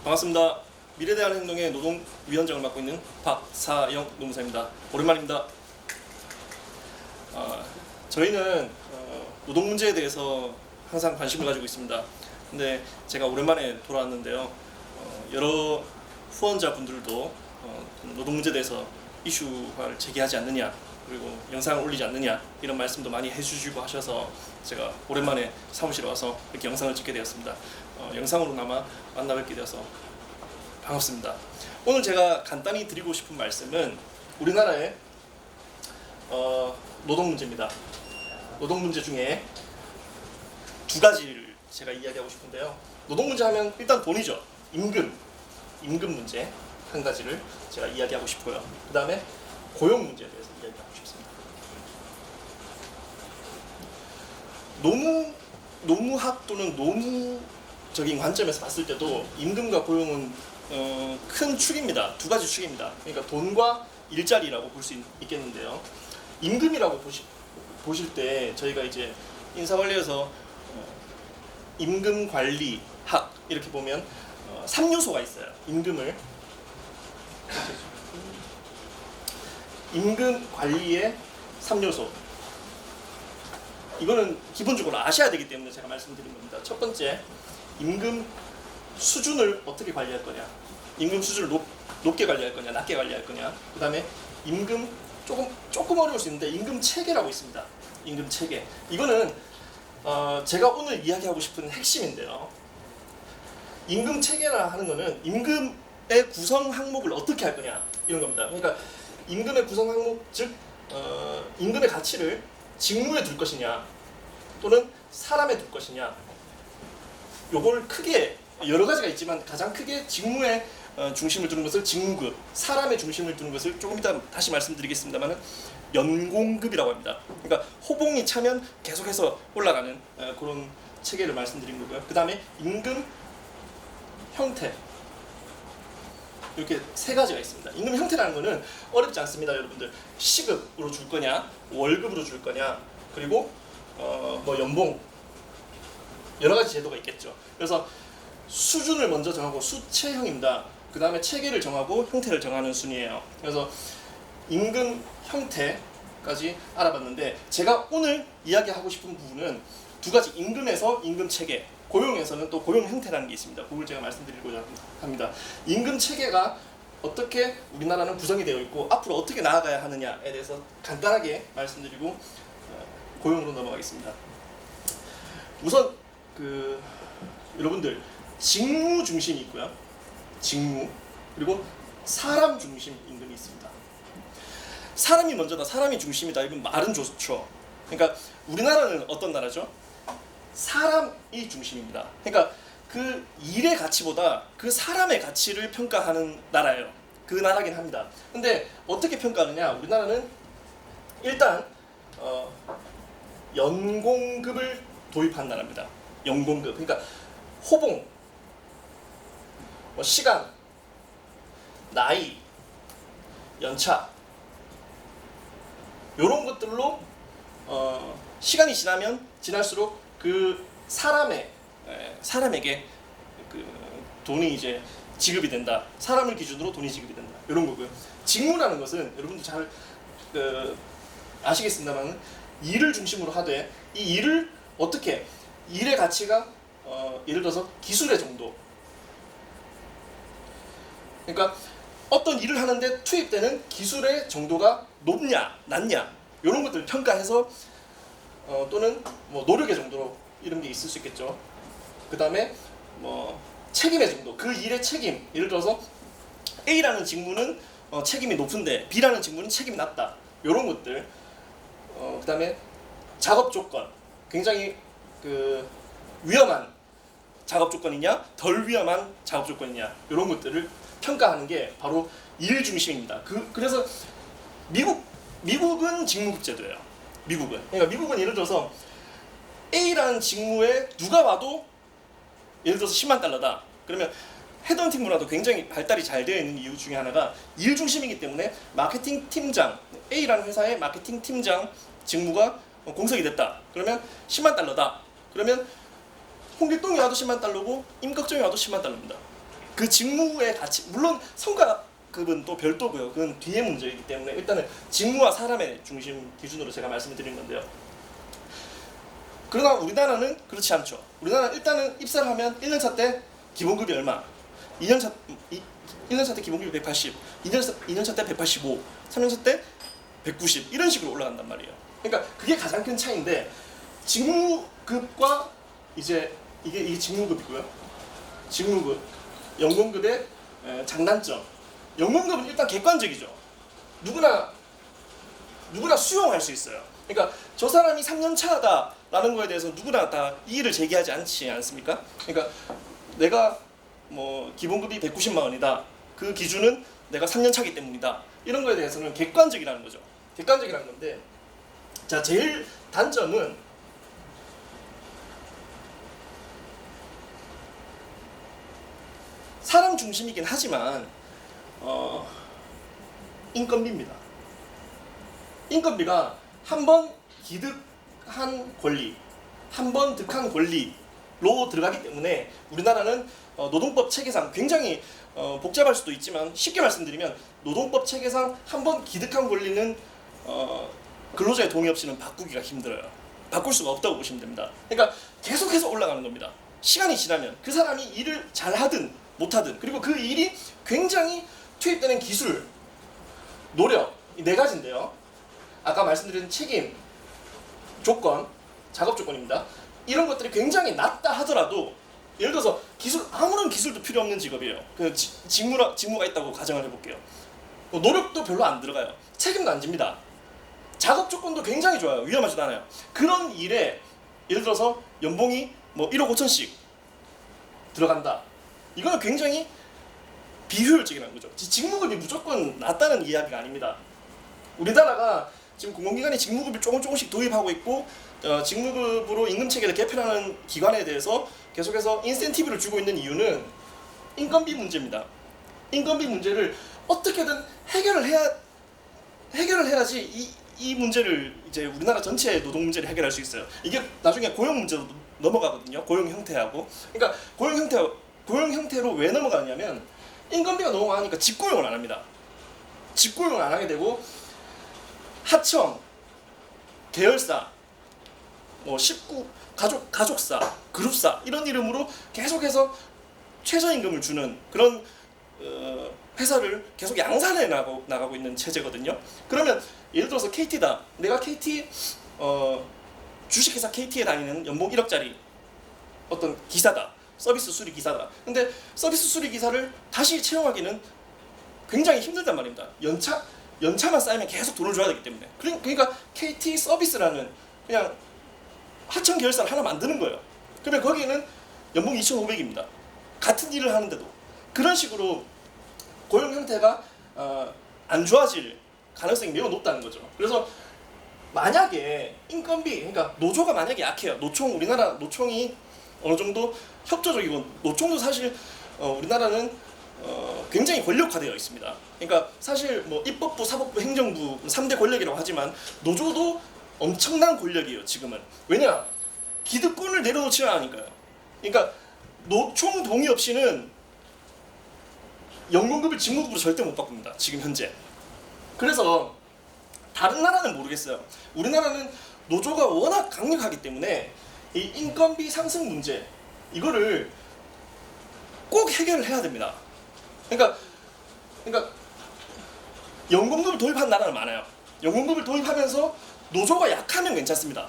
반갑습니다. 미래대한 행동의 노동위원장을 맡고 있는 박사영 노무사입니다. 오랜만입니다. 저희는 노동 문제에 대해서 항상 관심을 가지고 있습니다. 근데 제가 오랜만에 돌아왔는데요. 여러 후원자분들도 노동 문제에 대해서 이슈화를 제기하지 않느냐, 그리고 영상을 올리지 않느냐 이런 말씀도 많이 해주시고 하셔서 제가 오랜만에 사무실에 와서 이렇게 영상을 찍게 되었습니다. 영상으로나마 만나 뵙게 되어서 반갑습니다. 오늘 제가 간단히 드리고 싶은 말씀은 우리나라의 노동 문제입니다. 노동 문제 중에 두 가지를 제가 이야기하고 싶은데요. 노동 문제 하면 일단 돈이죠. 임금 문제 한 가지를 제가 이야기하고 싶고요. 그 다음에 고용 문제에 대해서 이야기하고 싶습니다. 노무학 또는 노무적인 관점에서 봤을 때도 임금과 고용은 큰 축입니다. 두 가지 축입니다. 그러니까 돈과 일자리라고 볼 수 있겠는데요. 임금이라고 보실 때 저희가 이제 인사관리에서 임금관리학 이렇게 보면 3요소가 있어요. 임금 관리의 3요소. 이거는 기본적으로 아셔야 되기 때문에 제가 말씀드린 겁니다. 첫 번째, 임금 수준을 어떻게 관리할 거냐, 임금 수준을 높게 관리할 거냐, 낮게 관리할 거냐. 그 다음에 임금 조금 어려울 수 있는데 임금 체계라고 있습니다. 임금 체계. 이거는 제가 오늘 이야기하고 싶은 핵심인데요. 임금 체계라 하는 거는 임금의 구성 항목을 어떻게 할 거냐 이런 겁니다. 그러니까 임금의 구성 항목, 즉 임금의 가치를 직무에 둘 것이냐 또는 사람에 둘 것이냐. 요걸 크게 여러 가지가 있지만 가장 크게 직무에 중심을 두는 것을 직무급, 사람의 중심을 두는 것을 조금 이따 다시 말씀드리겠습니다만 연공급이라고 합니다. 그러니까 호봉이 차면 계속해서 올라가는 그런 체계를 말씀드린 거고요. 그 다음에 임금 형태, 이렇게 세 가지가 있습니다. 임금 형태라는 거는 어렵지 않습니다, 여러분들. 시급으로 줄 거냐, 월급으로 줄 거냐, 그리고 뭐 연봉, 여러 가지 제도가 있겠죠. 그래서 수준을 먼저 정하고 수체형입니다. 그 다음에 체계를 정하고 형태를 정하는 순이에요. 그래서 임금 형태까지 알아봤는데 제가 오늘 이야기하고 싶은 부분은 두 가지, 임금에서 임금 체계, 고용에서는 또 고용 형태라는 게 있습니다. 그걸 제가 말씀드리고자 합니다. 임금 체계가 어떻게 우리나라는 구성이 되어 있고 앞으로 어떻게 나아가야 하느냐에 대해서 간단하게 말씀드리고 고용으로 넘어가겠습니다. 우선 여러분들 직무 중심이 있고요. 직무, 그리고 사람 중심 임금이 있습니다. 사람이 먼저다, 사람이 중심이다, 이건 말은 좋죠. 그러니까 우리나라는 어떤 나라죠? 사람이 중심입니다. 그러니까 그 일의 가치보다 그 사람의 가치를 평가하는 나라예요. 그 나라긴 합니다. 근데 어떻게 평가하느냐? 우리나라는 일단 연공급을 도입한 나라입니다. 연공급. 그러니까 호봉, 시간, 나이, 연차, 이런 것들로 시간이 지나면 지날수록 그 사람에게 돈이 이제 지급이 된다. 사람을 기준으로 돈이 지급이 된다. 이런 거고요. 직무라는 것은 여러분들 잘 아시겠습니다만 일을 중심으로 하되 이 일을 어떻게, 일의 가치가 예를 들어서 기술의 정도. 그러니까 어떤 일을 하는데 투입되는 기술의 정도가 높냐, 낮냐 이런 것들을 평가해서 또는 뭐 노력의 정도로 이런 게 있을 수 있겠죠. 그 다음에 뭐 책임의 정도, 그 일의 책임. 예를 들어서 A라는 직무는 책임이 높은데 B라는 직무는 책임이 낮다. 이런 것들. 그 다음에 작업 조건, 굉장히 위험한 작업 조건이냐, 덜 위험한 작업 조건이냐 이런 것들을 평가하는 게 바로 일 중심입니다. 그래서 미국은 직무급 제도예요. 그러니까 미국은 예를 들어서 A라는 직무에 누가 와도 예를 들어서 10만 달러다. 그러면 헤드헌팅 문화도 굉장히 발달이 잘 되어 있는 이유 중에 하나가 일 중심이기 때문에 마케팅 팀장, A라는 회사의 마케팅 팀장 직무가 공석이 됐다. 그러면 10만 달러다. 그러면 홍길동이 와도 10만 달러고 임꺽정이 와도 10만 달러입니다. 그 직무의 가치, 물론 성과급은 또 별도고요. 그건 뒤의 문제이기 때문에 일단은 직무와 사람의 중심 기준으로 제가 말씀을 드린 건데요. 그러나 우리나라는 그렇지 않죠. 우리나라는 일단은 입사를 하면 1년차 때 기본급이 얼마, 1년차 때 기본급이 180, 2년차 때 185, 3년차 때 190 이런 식으로 올라간단 말이에요. 그러니까 그게 가장 큰 차이인데 직무급과 이제 이게 직무급이고요. 직무급, 연공급의 장단점. 연공급은 일단 객관적이죠. 누구나 수용할 수 있어요. 그러니까 저 사람이 3년 차다라는 거에 대해서 누구나 다 이의를 제기하지 않습니까? 그러니까 내가 뭐 기본급이 190만 원이다. 그 기준은 내가 3년 차기 때문이다. 이런 거에 대해서는 객관적이라는 거죠. 객관적이라는 건데, 자, 제일 단점은 사람 중심이긴 하지만 인건비입니다. 인건비가 한 번 기득한 권리, 한 번 득한 권리로 들어가기 때문에 우리나라는 노동법 체계상 굉장히 복잡할 수도 있지만 쉽게 말씀드리면 노동법 체계상 한 번 기득한 권리는 근로자의 동의 없이는 바꾸기가 힘들어요. 바꿀 수가 없다고 보시면 됩니다. 그러니까 계속해서 올라가는 겁니다. 시간이 지나면 그 사람이 일을 잘하든 못하든, 그리고 그 일이 굉장히 투입되는 기술, 노력, 이 네 가지인데요. 아까 말씀드린 책임, 조건, 작업 조건입니다. 이런 것들이 굉장히 낮다 하더라도, 예를 들어서 아무런 기술도 필요 없는 직업이에요. 그 직무가 있다고 가정을 해볼게요. 노력도 별로 안 들어가요. 책임도 안 집니다. 작업 조건도 굉장히 좋아요. 위험하지도 않아요. 그런 일에 예를 들어서 연봉이 뭐 1억 5천씩 들어간다. 이거는 굉장히 비효율적이라는 거죠. 직무급이 무조건 낮다는 이야기가 아닙니다. 우리나라가 지금 공공기관이 직무급을 조금씩 도입하고 있고 직무급으로 임금체계를 개편하는 기관에 대해서 계속해서 인센티브를 주고 있는 이유는 인건비 문제입니다. 인건비 문제를 어떻게든 해결을 해야지 이 문제를 이제 우리나라 전체의 노동 문제를 해결할 수 있어요. 이게 나중에 고용 문제로 넘어가거든요. 고용 형태하고. 그러니까 고용 형태로 왜 넘어가냐면 인건비가 너무 많으니까 직고용을 안 합니다. 직고용을 안 하게 되고 하청, 계열사, 뭐 식구, 가족사, 그룹사 이런 이름으로 계속해서 최저임금을 주는 그런 회사를 계속 양산해 나가고 있는 체제거든요. 그러면 예를 들어서 KT다. 내가 KT 주식회사 KT에 다니는 연봉 1억짜리 어떤 기사다. 서비스 수리 기사다. 근데 서비스 수리 기사를 다시 채용하기는 굉장히 힘들단 말입니다. 연차만 쌓이면 계속 돈을 줘야 되기 때문에. 그러니까 KT 서비스라는 그냥 하청 계열사를 하나 만드는 거예요. 그러면 거기에는 연봉 2,500입니다. 같은 일을 하는데도. 그런 식으로 고용 형태가 안 좋아질 가능성이 매우 높다는 거죠. 그래서 만약에 인건비, 그러니까 노조가 만약에 약해요. 우리나라 노총이 어느 정도 협조적이고, 노총도 사실 우리나라는 굉장히 권력화되어 있습니다. 그러니까 사실 뭐 입법부, 사법부, 행정부 3대 권력이라고 하지만 노조도 엄청난 권력이에요. 지금은. 왜냐? 기득권을 내려놓지 않으니까요. 그러니까 노총 동의 없이는 연공급을 직무급으로 절대 못 바꿉니다. 지금 현재. 그래서 다른 나라는 모르겠어요. 우리나라는 노조가 워낙 강력하기 때문에 이 인건비 상승 문제, 이거를 꼭 해결을 해야 됩니다. 그러니까 연공급을 도입한 나라는 많아요. 연공급을 도입하면서 노조가 약하면 괜찮습니다.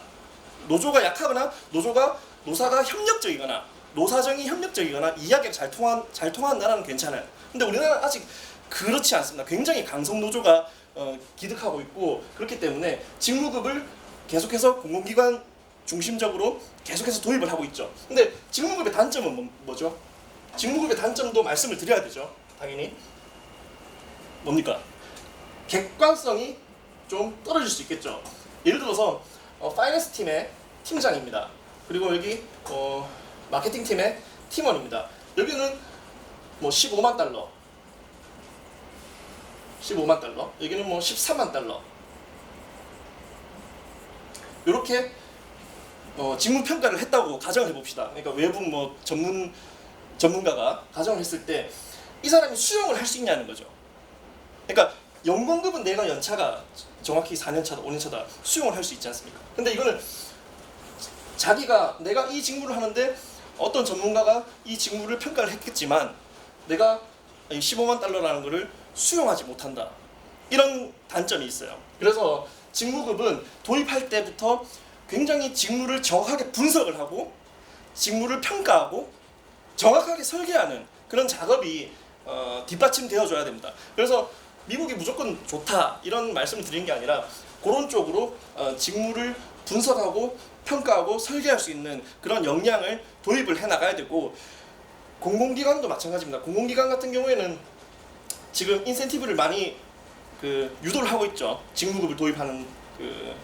노조가 약하거나 노사가 협력적이거나 노사정이 협력적이거나 이야기가 잘 통한 나라는 괜찮아요. 근데 우리나라는 아직 그렇지 않습니다. 굉장히 강성 노조가 기득하고 있고, 그렇기 때문에 직무급을 계속해서 공공기관 중심적으로 계속해서 도입을 하고 있죠. 근데 직무급의 단점은 뭐죠? 직무급의 단점도 말씀을 드려야 되죠. 당연히. 뭡니까? 객관성이 좀 떨어질 수 있겠죠. 예를 들어서 파이낸스 팀의 팀장입니다. 그리고 여기 마케팅 팀의 팀원입니다. 여기는 뭐 15만 달러, 15만 달러, 여기는 뭐 13만 달러. 이렇게 직무 평가를 했다고 가정을 해봅시다. 그러니까 외부 뭐 전문 전문가가 가정을 했을 때 이 사람이 수용을 할 수 있냐는 거죠. 그러니까 연공급은 내가 연차가 정확히 4년차다 5년차다 수용을 할 수 있지 않습니까? 근데 이거는 자기가 내가 이 직무를 하는데 어떤 전문가가 이 직무를 평가를 했겠지만 내가 15만 달러라는 것을 수용하지 못한다. 이런 단점이 있어요. 그래서 직무급은 도입할 때부터 굉장히 직무를 정확하게 분석을 하고 직무를 평가하고 정확하게 설계하는 그런 작업이 뒷받침되어 줘야 됩니다. 그래서 미국이 무조건 좋다 이런 말씀을 드리는 게 아니라 그런 쪽으로 직무를 분석하고 평가하고 설계할 수 있는 그런 역량을 도입을 해 나가야 되고, 공공기관도 마찬가지입니다. 공공기관 같은 경우에는 지금 인센티브를 많이 유도를 하고 있죠. 직무급을 도입하는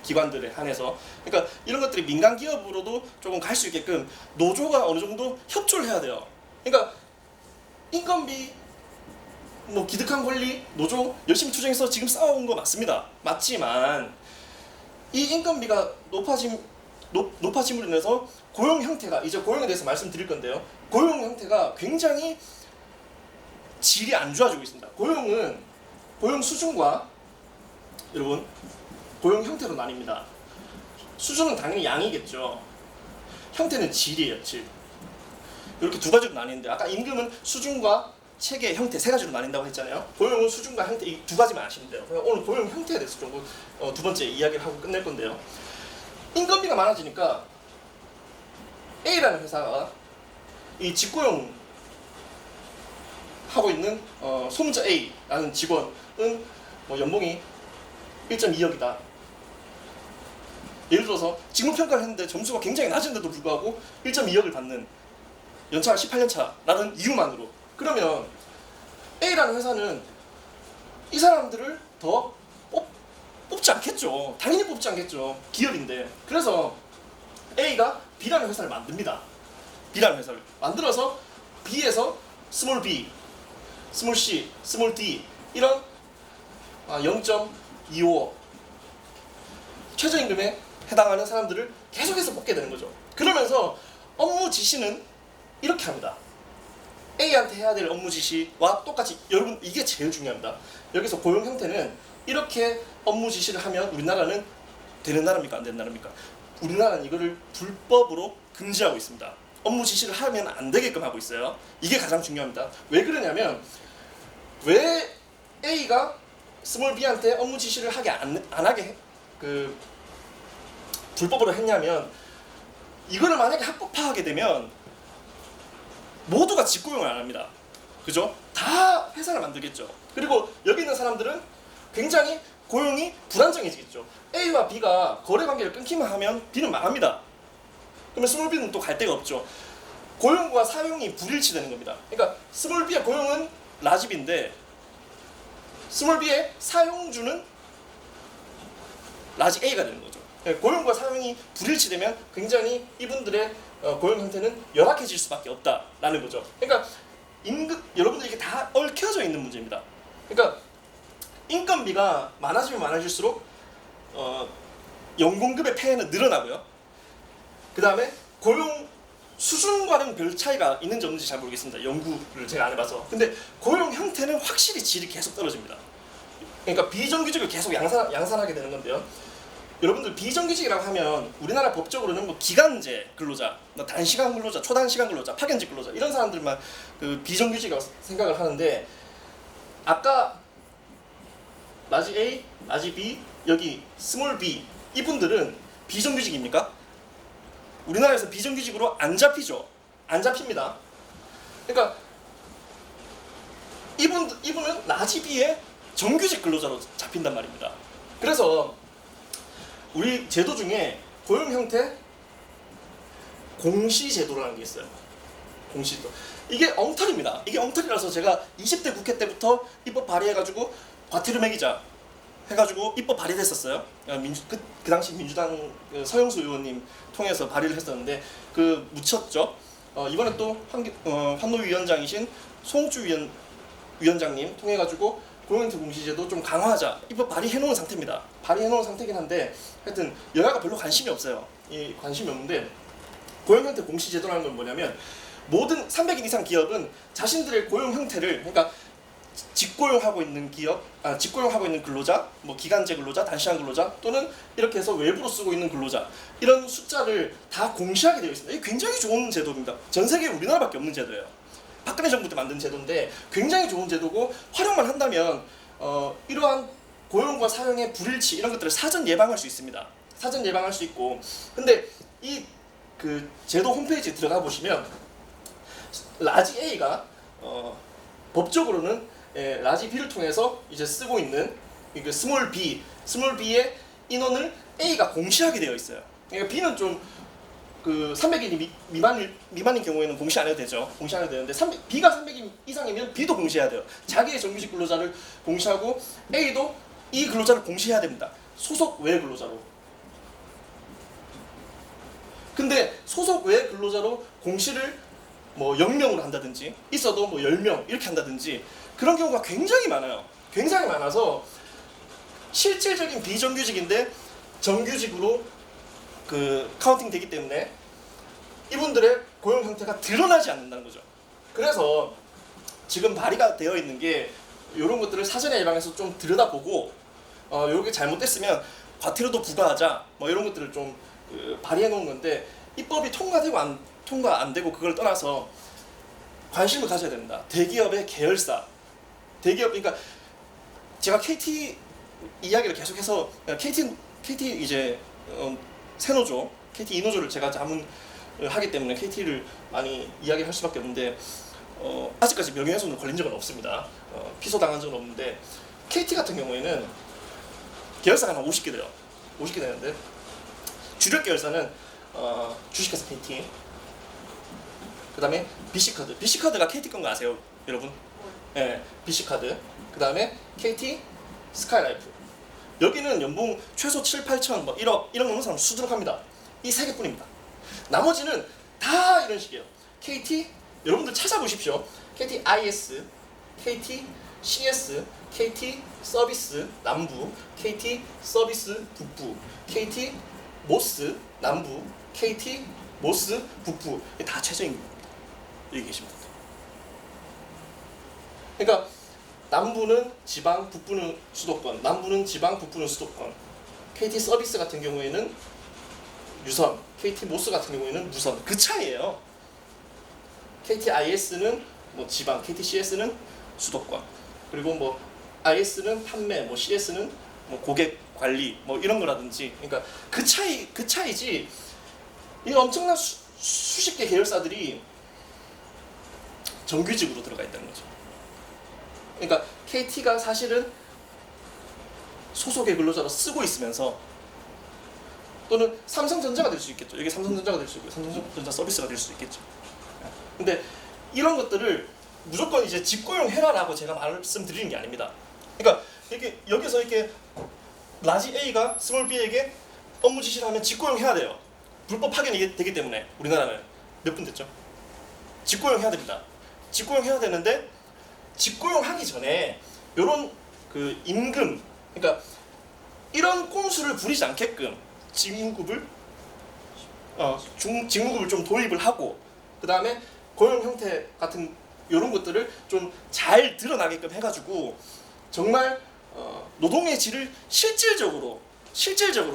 기관들에 한해서. 그러니까 이런 것들이 민간 기업으로도 조금 갈 수 있게끔 노조가 어느 정도 협조를 해야 돼요. 그러니까 인건비, 뭐 기득권 권리, 노조 열심히 투쟁해서 지금 싸워온 거 맞습니다. 맞지만 이 인건비가 높아짐으로 인해서 고용 형태가, 이제 고용에 대해서 말씀드릴 건데요. 고용 형태가 굉장히 질이 안 좋아지고 있습니다. 고용 수준과 여러분 고용 형태로 나뉩니다. 수준은 당연히 양이겠죠. 형태는 질이에요. 질. 이렇게 두 가지로 나뉘는데 아까 임금은 수준과 체계, 형태 세 가지로 나뉜다고 했잖아요. 고용은 수준과 형태 이 두 가지만 아시면 돼요. 오늘 고용 형태에 대해서 좀 두 번째 이야기를 하고 끝낼 건데요. 인건비가 많아지니까 A라는 회사가 이 직고용 하고 있는 소문자 A라는 직원은 뭐 연봉이 1.2억이다. 예를 들어서 직무평가를 했는데 점수가 굉장히 낮은데도 불구하고 1.2억을 받는 연차가 18년차라는 이유만으로, 그러면 A라는 회사는 이 사람들을 더 뽑지 않겠죠. 당연히 뽑지 않겠죠. 기업인데. 그래서 A가 B라는 회사를 만듭니다. B라는 회사를 만들어서 B에서 스몰 b, 스몰 c, 스몰 d 이런 0.25억 최저임금에 해당하는 사람들을 계속해서 뽑게 되는 거죠. 그러면서 업무 지시는 이렇게 합니다. A한테 해야 될 업무 지시와 똑같이, 여러분 이게 제일 중요합니다. 여기서 고용 형태는 이렇게 업무 지시를 하면 우리나라는 되는 나라입니까? 안 되는 나라입니까? 우리나라는 이거를 불법으로 금지하고 있습니다. 업무 지시를 하면 안 되게끔 하고 있어요. 이게 가장 중요합니다. 왜 그러냐면, 왜 A가 스몰 B한테 업무 지시를 안 하게 불법으로 했냐면, 이거를 만약에 합법화하게 되면 모두가 직고용을 안 합니다. 그죠? 다 회사를 만들겠죠. 그리고 여기 있는 사람들은 굉장히 고용이 불안정해지겠죠. A와 B가 거래 관계를 끊기만 하면 B는 망합니다. 그러면 스몰 B는 또 갈 데가 없죠. 고용과 사용이 불일치되는 겁니다. 그러니까 스몰 B의 고용은 라지 B인데 스몰 B의 사용주는 라지 A가 되는 거죠. 고용과 사용이 불일치되면 굉장히 이분들의 고용 형태는 열악해질 수밖에 없다라는 거죠. 그러니까 여러분들 이게 다 얽혀져 있는 문제입니다. 그러니까 인건비가 많아지면 많아질수록 연공급의 폐해는 늘어나고요. 그 다음에 고용 수준과는 별 차이가 있는지 없는지 잘 모르겠습니다. 연구를 제가 안 해봐서. 근데 고용 형태는 확실히 질이 계속 떨어집니다. 그러니까 비정규직을 계속 양산하게 되는 건데요. 여러분들 비정규직이라고 하면 우리나라 법적으로는 뭐 기간제 근로자, 뭐 단시간 근로자, 초단시간 근로자, 파견직 근로자 이런 사람들만 비정규직이라고 생각을 하는데, 아까 라지 A, 라지 B, 여기 스몰 B 이분들은 비정규직입니까? 우리나라에서 비정규직으로 안 잡히죠. 안 잡힙니다. 그러니까 이분은 라지 B의 정규직 근로자로 잡힌단 말입니다. 그래서 우리 제도 중에 고용 형태 공시제도라는 게 있어요. 공시제도. 이게 엉터리입니다. 이게 엉터리라서 제가 20대 국회 때부터 입법 발의해가지고 과태료 매기자 해가지고 입법 발의됐었어요. 그 당시 민주당 서영수 의원님 통해서 발의를 했었는데 묻혔죠. 이번에 또 환노위원장이신 송옥주 위원장님 통해가지고 고용형태 공시제도 좀 강화하자 입법 발의해놓은 상태입니다. 발의해놓은 상태긴 한데 하여튼 여야가 별로 관심이 없어요. 이 관심이 없는데, 고용형태 공시제도라는 건 뭐냐면 모든 300인 이상 기업은 자신들의 고용 형태를 그러니까 직고용하고 있는 기업, 직고용하고 있는 근로자, 뭐 기간제 근로자, 단시간 근로자 또는 이렇게 해서 외부로 쓰고 있는 근로자 이런 숫자를 다 공시하게 되어 있습니다. 이게 굉장히 좋은 제도입니다. 전 세계 우리나라밖에 없는 제도예요. 박근혜 정부 때 만든 제도인데 굉장히 좋은 제도고 활용만 한다면 이러한 고용과 사용의 불일치 이런 것들을 사전 예방할 수 있습니다. 사전 예방할 수 있고 근데 이 그 제도 홈페이지에 들어가 보시면 라지 A가 법적으로는 라지 B를 통해서 이제 쓰고 있는 그 스몰 B의 인원을 A가 공시하게 되어 있어요. 그러니까 B는 좀 그 300인 미만인 경우에는 공시 안 해도 되죠. 공시 안 해도 되는데 B가 300인 이상이면 B도 공시해야 돼요. 자기의 정규직 근로자를 공시하고 A도 이 근로자를 공시해야 됩니다. 소속 외 근로자로. 근데 소속 외 근로자로 공시를 뭐 0명으로 한다든지 있어도 뭐 10명 이렇게 한다든지 그런 경우가 굉장히 많아요. 굉장히 많아서 실질적인 비정규직인데 정규직으로 그 카운팅 되기 때문에 이분들의 고용 형태가 드러나지 않는다는 거죠. 그래서 지금 발의가 되어 있는 게 이런 것들을 사전에 예방해서 좀 들여다보고 이렇게 잘못됐으면 과태료도 부과하자 뭐 이런 것들을 좀 발의해 놓은 건데 입법이 통과되고 통과 안 되고 그걸 떠나서 관심을 가져야 됩니다. 대기업의 계열사, 대기업 그러니까 제가 KT 이야기를 계속해서 KT 이제 새노조, KT 이노조를 제가 자문하기 때문에 KT를 많이 이야기할 수밖에 없는데 아직까지 명예훼손을 걸린 적은 없습니다. 피소당한 적은 없는데 KT 같은 경우에는 계열사가 한 50개 돼요. 50개 되는데 주력 계열사는 주식회사 KT, 그 다음에 BC카드. BC카드가 KT 건 거 아세요, 여러분? 네, BC카드. 그 다음에 KT 스카이라이프. 여기는 연봉 최소 7, 8천, 뭐 1억 넘는 사람 수두룩합니다. 이 세 개뿐입니다. 나머지는 다 이런 식이에요. KT, 여러분들 찾아보십시오. KT IS, KT CS, KT 서비스 남부, KT 서비스 북부, KT 모스 남부, KT 모스 북부 다 최저임금입니다. 여기 계신 분들. 그러니까 남부는 지방, 북부는 수도권, 남부는 지방, 북부는 수도권. KT 서비스 같은 경우에는 유선, KT 모스 같은 경우에는 무선. 그 차이예요. KT IS는 뭐 지방, KT CS는 수도권. 그리고 뭐 IS는 판매, 뭐 CS는 뭐 고객 관리, 뭐 이런 거라든지. 그러니까 그 차이지. 이 엄청난 수십 개 계열사들이 정규직으로 들어가 있다는 거죠. 그러니까 KT가 사실은 소속의 근로자로 쓰고 있으면서 또는 삼성전자가 될 수 있겠죠. 여기 삼성전자가 될 수 있고 삼성전자 서비스가 될 수 있겠죠. 근데 이런 것들을 무조건 이제 직고용해라라고 제가 말씀드리는 게 아닙니다. 그러니까 이렇게 여기서 이렇게 라지 A가 스몰 B에게 업무 지시를 하면 직고용해야 돼요. 불법 파견이 되기 때문에 우리나라는 몇 분 됐죠? 직고용해야 됩니다. 직고용해야 되는데 직고용하기 전에 이런 그 임금, 그러니까 이런 꼼수를 부리지 않게끔 직무급을 좀 도입을 하고 그 다음에 고용 형태 같은 이런 것들을 좀 잘 드러나게끔 해가지고 정말 노동의 질을 실질적으로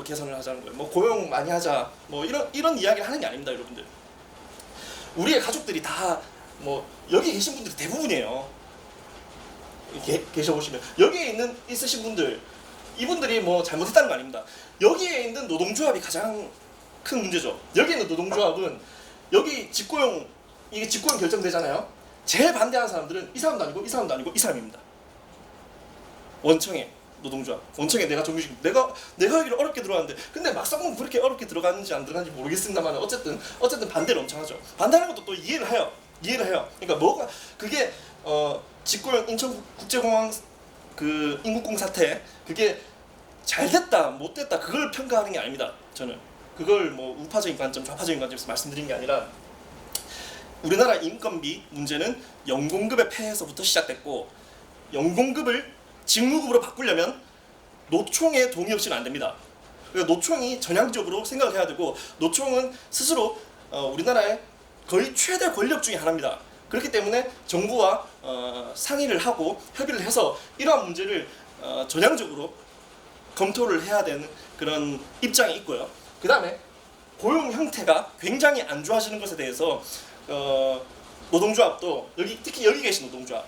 개선을 하자는 거예요. 뭐 고용 많이 하자, 뭐 이런 이야기를 하는 게 아닙니다, 여러분들. 우리의 가족들이 다 뭐 여기 계신 분들이 대부분이에요. 계셔 보시면 여기에 있으신 분들 이분들이 뭐 잘못했다는 거 아닙니다. 여기에 있는 노동조합이 가장 큰 문제죠. 여기 있는 노동조합은 여기 이게 직고용 결정되잖아요. 제일 반대하는 사람들은 이 사람도 아니고 이 사람도 아니고 이 사람입니다. 원청의 노동조합, 원청에 내가 정규직, 내가 여기를 어렵게 들어갔는데 근데 막상 그렇게 어렵게 들어갔는지 안 들어갔는지 모르겠습니다만 어쨌든 반대를 엄청 하죠. 반대하는 것도 또 이해를 해요. 그러니까 뭐가 그게 직고용 인천국제공항 그 인국공 사태 그게 잘 됐다 못 됐다 그걸 평가하는 게 아닙니다. 저는 그걸 뭐 우파적인 관점, 좌파적인 관점에서 말씀드린 게 아니라 우리나라 인건비 문제는 연공급의 폐해서부터 시작됐고 연공급을 직무급으로 바꾸려면 노총의 동의 없이는 안 됩니다. 그러니까 노총이 전향적으로 생각을 해야 되고 노총은 스스로 우리나라의 거의 최대 권력 중에 하나입니다. 그렇기 때문에 정부와 상의를 하고 협의를 해서 이러한 문제를 전향적으로 검토를 해야 되는 그런 입장이 있고요. 그 다음에 고용 형태가 굉장히 안 좋아지는 것에 대해서 노동조합도 특히 여기 계신 노동조합,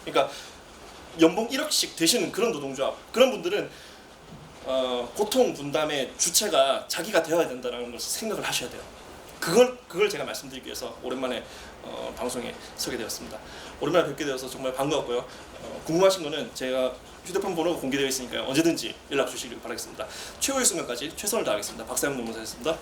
그러니까 연봉 1억씩 되시는 그런 노동조합, 그런 분들은 고통 분담의 주체가 자기가 되어야 된다는 것을 생각을 하셔야 돼요. 그걸 제가 말씀드리기 위해서 오랜만에 방송에 서게 되었습니다. 오랜만에 뵙게 되어서 정말 반가웠고요. 궁금하신 거는 제가 휴대폰 번호가 공개되어 있으니까요. 언제든지 연락 주시길 바라겠습니다. 최후의 순간까지 최선을 다하겠습니다. 박사영 노무사였습니다.